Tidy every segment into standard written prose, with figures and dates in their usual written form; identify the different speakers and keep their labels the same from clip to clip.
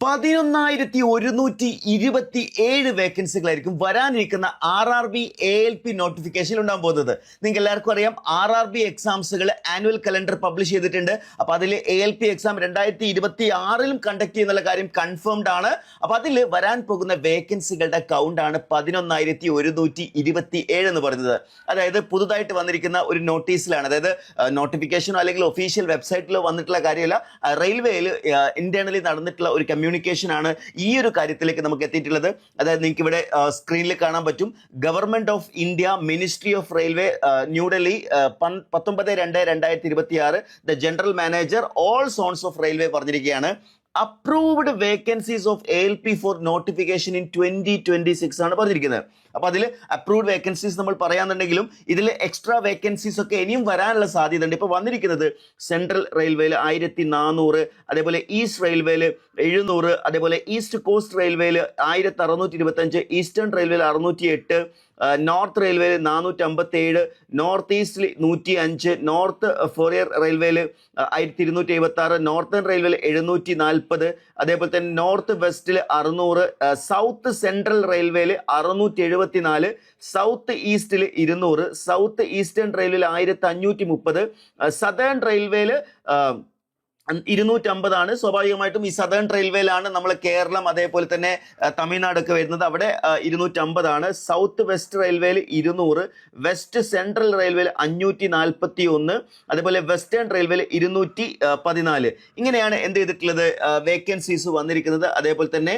Speaker 1: 11,127 വേക്കൻസികളായിരിക്കും വരാനിരിക്കുന്ന RRB ALP notification ഉണ്ടാകാൻ പോകുന്നത്. നിങ്ങൾക്ക് എല്ലാവർക്കും അറിയാം, RRB എക്സാംസുകൾ ആനുവൽ കലണ്ടർ പബ്ലിഷ് ചെയ്തിട്ടുണ്ട്. അപ്പോൾ അതിൽ ALP എക്സാം 2026 കണ്ടക്ട് ചെയ്യുന്നുള്ള കാര്യം കൺഫേംഡ് ആണ്. അപ്പോൾ അതിൽ വരാൻ പോകുന്ന വേക്കൻസികളുടെ കൗണ്ട് ആണ് 11,127 എന്ന് പറയുന്നത്. അതായത് പുതുതായിട്ട് വന്നിരിക്കുന്ന ഒരു നോട്ടീസിലാണ്, അതായത് നോട്ടിഫിക്കേഷനോ അല്ലെങ്കിൽ ഒഫീഷ്യൽ വെബ്സൈറ്റിലോ വന്നിട്ടുള്ള കാര്യമല്ല, റെയിൽവേയിൽ ഇന്റേണലി നടന്നിട്ടുള്ള ഒരു കമ്മ്യൂണിക്കേഷൻ ആണ് ഈ ഒരു കാര്യത്തിലേക്ക് നമുക്ക് എത്തിയിട്ടുള്ളത്. അതായത് നിങ്ങൾക്ക് ഇവിടെ സ്ക്രീനിൽ കാണാൻ പറ്റും, government of India, ministry of railway, New Delhi, 19/2/2026, the general manager, all zones of railway പറഞ്ഞിരിക്കുകയാണ് approved vacancies of ALP for notification in 2026 ആണ് പറഞ്ഞിരിക്കുന്നത്. അപ്പോൾ അതിൽ അപ്രൂവ്ഡ് വേക്കൻസീസ് നമ്മൾ പറയാന്നുണ്ടെങ്കിലും ഇതിൽ എക്സ്ട്രാ വേക്കൻസീസ് ഒക്കെ ഇനിയും വരാനുള്ള സാധ്യത ഉണ്ട്. ഇപ്പോൾ വന്നിരിക്കുന്നത് സെൻട്രൽ റെയിൽവേയിൽ 1400, അതേപോലെ ഈസ്റ്റ് റെയിൽവേയിൽ 700, അതേപോലെ ഈസ്റ്റ് കോസ്റ്റ് റെയിൽവേയിൽ 1625, ഈസ്റ്റേൺ റെയിൽവേയിൽ 608, നോർത്ത് റെയിൽവേയിൽ 457, നോർത്ത് ഈസ്റ്റിൽ 105, നോർത്ത് ഫോറിയർ റെയിൽവേയിൽ 1276, നോർത്തേൺ റെയിൽവേയിൽ 740, അതേപോലെ തന്നെ നോർത്ത് വെസ്റ്റിൽ 600, സൗത്ത് സെൻട്രൽ റെയിൽവേയിൽ 674, സൗത്ത് ഈസ്റ്റിൽ 200, സൗത്ത് ഈസ്റ്റേൺ റെയിൽവേയിൽ 1530, സദേൺ റെയിൽവേയിൽ 250 ആണ്. സ്വാഭാവികമായിട്ടും ഈ സദേൺ റെയിൽവേയിലാണ് നമ്മൾ കേരളം, അതേപോലെ തന്നെ തമിഴ്നാടൊക്കെ വരുന്നത്, അവിടെ 250 ആണ്. സൗത്ത് വെസ്റ്റ് റെയിൽവേയിൽ 200, വെസ്റ്റ് സെൻട്രൽ റെയിൽവേയിൽ 541, അതേപോലെ വെസ്റ്റേൺ റെയിൽവേയിൽ 214. ഇങ്ങനെയാണ് എന്ത് ചെയ്തിട്ടുള്ളത്, വേക്കൻസീസ് വന്നിരിക്കുന്നത്. അതേപോലെ തന്നെ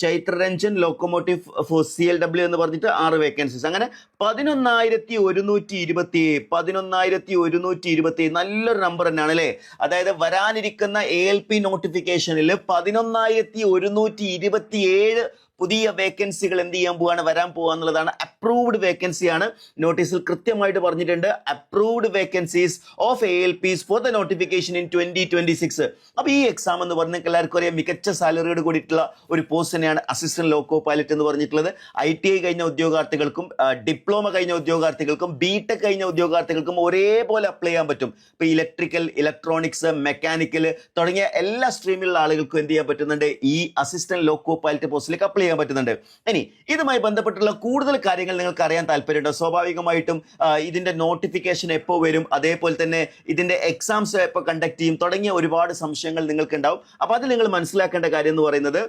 Speaker 1: ചൈത്രരഞ്ജൻ ലോക്കോമോട്ടീവ് ഫോർ CLW എന്ന് പറഞ്ഞിട്ട് 6 വേക്കൻസീസ്. അങ്ങനെ 11,127 നല്ലൊരു നമ്പർ തന്നെയാണ് അല്ലേ. അതായത് വരാനിരിക്കുന്ന ALP നോട്ടിഫിക്കേഷനിൽ 11,127 പുതിയ വേക്കൻസികൾ എന്ത് ചെയ്യാൻ പോവാണ്, വരാൻ പോവാന്നുള്ളതാണ്. അപ്രൂവ്ഡ് വേക്കൻസിയാണ്, നോട്ടീസിൽ കൃത്യമായിട്ട് പറഞ്ഞിട്ടുണ്ട്. Approved vacancies of ALPs for the notification in 2026. അപ്പോൾ ഈ എക്സാം എന്ന് പറഞ്ഞാൽ എല്ലാവർക്കും അറിയാം, മികച്ച സാലറിയോട് കൂടിയിട്ടുള്ള ഒരു പോസ്റ്റ് തന്നെയാണ് അസിസ്റ്റന്റ് ലോക്കോ പൈലറ്റ് എന്ന് പറഞ്ഞിട്ടുള്ളത്. ITI കഴിഞ്ഞ ഉദ്യോഗാർത്ഥികൾക്കും ഡിപ്ലോമ കഴിഞ്ഞ ഉദ്യോഗാർത്ഥികൾക്കും BTech കഴിഞ്ഞ ഉദ്യോഗാർത്ഥികൾക്കും ഒരേപോലെ അപ്ലൈ ചെയ്യാൻ പറ്റും. ഇപ്പോൾ ഇലക്ട്രിക്കൽ, ഇലക്ട്രോണിക്സ്, മെക്കാനിക്കൽ തുടങ്ങിയ എല്ലാ സ്ട്രീമിലുള്ള ആളുകൾക്കും എന്ത് ചെയ്യാൻ പറ്റുന്നുണ്ട്, ഈ അസിസ്റ്റന്റ് ലോക്കോ പൈലറ്റ് പോസ്റ്റിലേക്ക് അപ്ലൈ ചെയ്യാൻ പറ്റുന്നുണ്ട്. ഇനി ഇതുമായി ബന്ധപ്പെട്ടുള്ള കൂടുതൽ കാര്യങ്ങൾ നിങ്ങൾക്ക് അറിയാൻ താല്പര്യമുണ്ടോ? സ്വാഭാവികമായിട്ടും ഇതിന്റെ നോട്ടിഫിക്കേഷൻ എപ്പോൾ വരും, അതേപോലെ തന്നെ ഇതിന്റെ എക്സാംസ് എപ്പോൾ കണ്ടക്ട് ചെയ്യും തുടങ്ങിയ ഒരുപാട് സംശയങ്ങൾ നിങ്ങൾക്ക് ഉണ്ടാവും. അപ്പോൾ അത് നിങ്ങൾ മനസ്സിലാക്കേണ്ട കാര്യം എന്ന് പറയുന്നത്,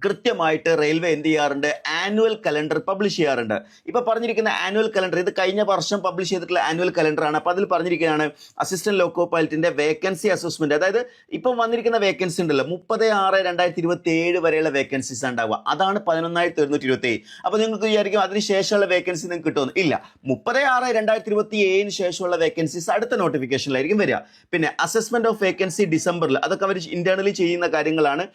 Speaker 1: കൃത്യമായിട്ട് റെയിൽവേ എന്ത് ചെയ്യാറുണ്ട്, ആനുവൽ കലണ്ടർ പബ്ലിഷ് ചെയ്യാറുണ്ട്. ഇപ്പൊ പറഞ്ഞിരിക്കുന്ന ആനുവൽ കലണ്ടർ ഇത് കഴിഞ്ഞ വർഷം പബ്ലിഷ് ചെയ്തിട്ടുള്ള ആനുവൽ കലണ്ടർ ആണ്. അപ്പൊ അതിൽ പറഞ്ഞിരിക്കുകയാണ് അസിസ്റ്റന്റ് ലോക്കോ പൈലറ്റിന്റെ വേക്കൻസി അസസ്മെന്റ്. അതായത് ഇപ്പം വന്നിരിക്കുന്ന വേക്കൻസി ഉണ്ടല്ലോ, 30/6/2027 വരെയുള്ള വേക്കൻസീസ് ഉണ്ടാവുക. അതാണ് 11,127. അപ്പൊ നിങ്ങൾക്ക് വിചാരിക്കും അതിനുശേഷമുള്ള വേക്കൻസി നിങ്ങൾക്ക് കിട്ടുമെന്ന്. ഇല്ല, 30/6/2027 ശേഷമുള്ള വേക്കൻസീസ് അടുത്ത നോട്ടിഫിക്കേഷനിലായിരിക്കും വരിക. പിന്നെ അസസ്മെന്റ് ഓഫ് വേക്കൻസി ഡിസംബറിൽ, അതൊക്കെ അവർ ഇന്റേണലി ചെയ്യുന്ന കാര്യങ്ങളാണ്.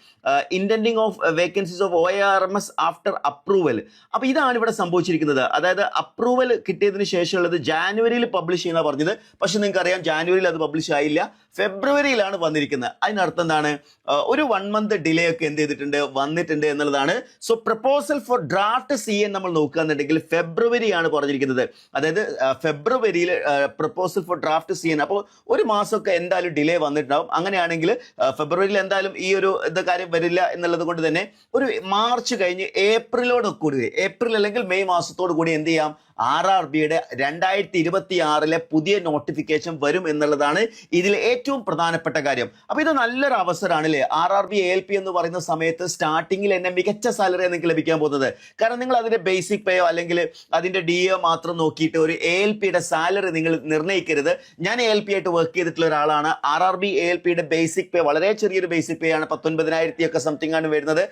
Speaker 1: Intending of vacancies of ORMS after approval. അപ്പൊ ഇതാണ് ഇവിടെ സംഭവിച്ചിരിക്കുന്നത്. അതായത് അപ്രൂവൽ കിട്ടിയതിന് ശേഷമുള്ളത് ജാനുവരിയിൽ പബ്ലിഷ് ചെയ്യുന്ന പറഞ്ഞത്. പക്ഷെ നിങ്ങൾക്ക് അറിയാം, ജാനുവരിയിൽ അത് പബ്ലിഷ് ആയില്ല, ഫെബ്രുവരിയിലാണ് വന്നിരിക്കുന്നത്. അതിനർത്ഥം എന്താണ്, ഒരു 1 month ഡിലേ ഒക്കെ എന്ത് ചെയ്തിട്ടുണ്ട്, വന്നിട്ടുണ്ട് എന്നുള്ളതാണ്. So proposal four draft CN നമ്മൾ നോക്കുകയാണെന്നുണ്ടെങ്കിൽ ഫെബ്രുവരിയാണ് പറഞ്ഞിരിക്കുന്നത്. അതായത് ഫെബ്രുവരിയിൽ പ്രപ്പോസൽ ഫോർ ഡ്രാഫ്റ്റ് CN. അപ്പോൾ ഒരു മാസമൊക്കെ എന്തായാലും ഡിലേ വന്നിട്ടുണ്ടാവും. അങ്ങനെയാണെങ്കിൽ ഫെബ്രുവരിയിൽ എന്തായാലും ഈ ഒരു കാര്യം വരില്ല എന്നുള്ളത് കൊണ്ട് തന്നെ ഒരു മാർച്ച് കഴിഞ്ഞ് ഏപ്രിൽ അല്ലെങ്കിൽ മെയ് മാസത്തോടു കൂടി എന്ത് ചെയ്യാം, RRBയുടെ 2026 പുതിയ നോട്ടിഫിക്കേഷൻ വരും എന്നുള്ളതാണ് ഇതിൽ ഏറ്റവും പ്രധാനപ്പെട്ട കാര്യം. അപ്പൊ ഇത് നല്ലൊരു അവസരമാണ് അല്ലേ. RRB ALP എന്ന് പറയുന്ന സമയത്ത് സ്റ്റാർട്ടിങ്ങിൽ തന്നെ മികച്ച സാലറി നിങ്ങൾക്ക് ലഭിക്കാൻ പോകുന്നത്. കാരണം നിങ്ങൾ അതിന്റെ ബേസിക് പേയോ അല്ലെങ്കിൽ അതിന്റെ DA മാത്രം നോക്കിയിട്ട് ഒരു ALPയുടെ സാലറി നിങ്ങൾ നിർണ്ണയിക്കരുത്. ഞാൻ ALP ആയിട്ട് വർക്ക് ചെയ്തിട്ടുള്ള ഒരാളാണ്. RRB ALPയുടെ ബേസിക് പേ വളരെ ചെറിയൊരു ബേസിക് പേ ആണ്, 19,000 ഒക്കെ സംതിങ് ആണ് വരുന്നത്.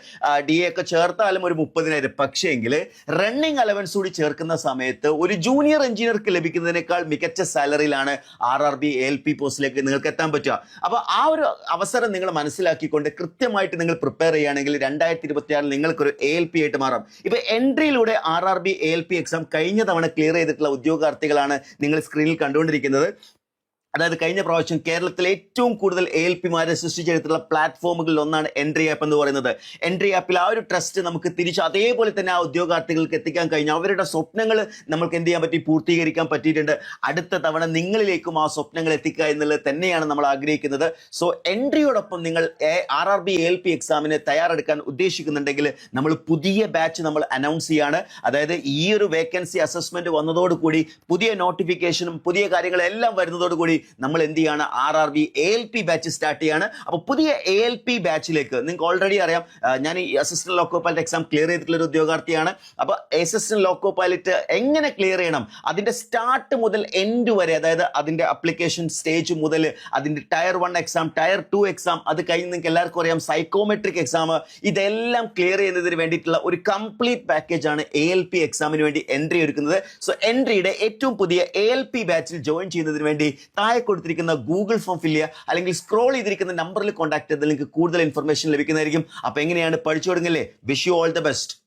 Speaker 1: DA ഒക്കെ ചേർത്താലും ഒരു 30,000. പക്ഷേ എങ്കിൽ റണ്ണിങ് അലവൻസ് കൂടി ചേർക്കുന്ന സമയത്ത് ഒരു ജൂനിയർ എഞ്ചിനീയർക്ക് ലഭിക്കുന്നതിനേക്കാൾ മികച്ച സാലറിയിലാണ് RRB ALP പോസ്റ്റിലേക്ക് നിങ്ങൾക്ക് എത്താൻ പറ്റുക. അപ്പൊ ആ ഒരു അവസരം നിങ്ങൾ മനസ്സിലാക്കിക്കൊണ്ട് കൃത്യമായിട്ട് നിങ്ങൾ പ്രിപ്പയർ ചെയ്യുകയാണെങ്കിൽ 2026 നിങ്ങൾക്കൊരു ALP ആയിട്ട് മാറാം. ഇപ്പൊ എൻട്രിയിലൂടെ RRB ALP എക്സാം കഴിഞ്ഞ തവണ ക്ലിയർ ചെയ്തിട്ടുള്ള ഉദ്യോഗാർത്ഥികളാണ് നിങ്ങൾ സ്ക്രീനിൽ കണ്ടുകൊണ്ടിരിക്കുന്നത്. അതായത് കഴിഞ്ഞ പ്രാവശ്യം കേരളത്തിലെ ഏറ്റവും കൂടുതൽ ALPമാരെ സൃഷ്ടിച്ചെടുത്തുള്ള പ്ലാറ്റ്ഫോമുകളിൽ ഒന്നാണ് എൻട്രി ആപ്പ് എന്ന് പറയുന്നത്. എൻട്രി ആപ്പിൽ ആ ഒരു ട്രസ്റ്റ് നമുക്ക് തിരിച്ച് അതേപോലെ തന്നെ ആ ഉദ്യോഗാർത്ഥികൾക്ക് എത്തിക്കാൻ കഴിഞ്ഞു. അവരുടെ സ്വപ്നങ്ങൾ നമുക്ക് എന്ത് ചെയ്യാൻ പറ്റി, പൂർത്തീകരിക്കാൻ പറ്റിയിട്ടുണ്ട്. അടുത്ത തവണ നിങ്ങളിലേക്കും ആ സ്വപ്നങ്ങൾ എത്തിക്കുക എന്നുള്ളത് തന്നെയാണ് നമ്മൾ ആഗ്രഹിക്കുന്നത്. സോ എൻട്രിയോടൊപ്പം നിങ്ങൾ RRB ALP എക്സാമിന് തയ്യാറെടുക്കാൻ ഉദ്ദേശിക്കുന്നുണ്ടെങ്കിൽ നമ്മൾ പുതിയ ബാച്ച് നമ്മൾ അനൗൺസ് ചെയ്യാണ്. അതായത് ഈ ഒരു വേക്കൻസി അസസ്മെന്റ് വന്നതോടുകൂടി പുതിയ നോട്ടിഫിക്കേഷനും പുതിയ കാര്യങ്ങളെല്ലാം വരുന്നതോടുകൂടി നമ്മൾ എന്ത് ചെയ്യാണ്, RRB ALP ബാച്ച് സ്റ്റാർട്ട് ചെയ്യാണ്. അപ്പോൾ പുതിയ ALP ബാച്ചിലേക്ക് നിങ്ങൾക്ക് ഓൾറെഡി അറിയാം, ഞാൻ ഈ assistant loco pilot exam clear ചെയ്തിട്ടുള്ള ഒരു ഉദ്യോഗാർത്ഥിയാണ്. അപ്പോൾ അസിസ്റ്റന്റ് ലോക്കോ പൈലറ്റ് എങ്ങനെ ക്ലിയർ ചെയ്യണം, അതിന്റെ സ്റ്റാർട്ട് മുതൽ എൻഡ് വരെ, അതായത് അതിന്റെ അപ്ലിക്കേഷൻ സ്റ്റേജ് മുതൽ അതിന്റെ ടയർ 1 എക്സാം, ടയർ 2 എക്സാം, അത് കഴിഞ്ഞ് നിങ്ങൾക്ക് എല്ലാവർക്കും അറിയാം സൈക്കോമെട്രിക് എക്സാം, ഇതെല്ലാം ക്ലിയർ ചെയ്യുന്നതിന് വേണ്ടിയിട്ടുള്ള ഒരു കംപ്ലീറ്റ് പാക്കേജ് ആണ് ALP എക്സാമിന് വേണ്ടി എൻട്രി എടുക്കുന്നത്. സോ എൻട്രിയുടെ ഏറ്റവും പുതിയ ALP ബാച്ചിൽ ജോയിൻ ചെയ്യുന്നതിന് വേണ്ടി താഴെ കൊടുത്തിരിക്കുന്ന ഗൂഗിൾ ഫോം ഫില്ല് ചെയ്യുക, അല്ലെങ്കിൽ സ്ക്രോൾ ചെയ്തിരിക്കുന്ന നമ്പറിൽ കോൺടാക്ട് ചെയ്താൽ നിങ്ങൾക്ക് കൂടുതൽ ഇൻഫർമേഷൻ ലഭിക്കുന്നതായിരിക്കും. അപ്പോൾ എങ്ങനെയാണ്, പഠിച്ചു തുടങ്ങില്ലേ? Wish you all the best.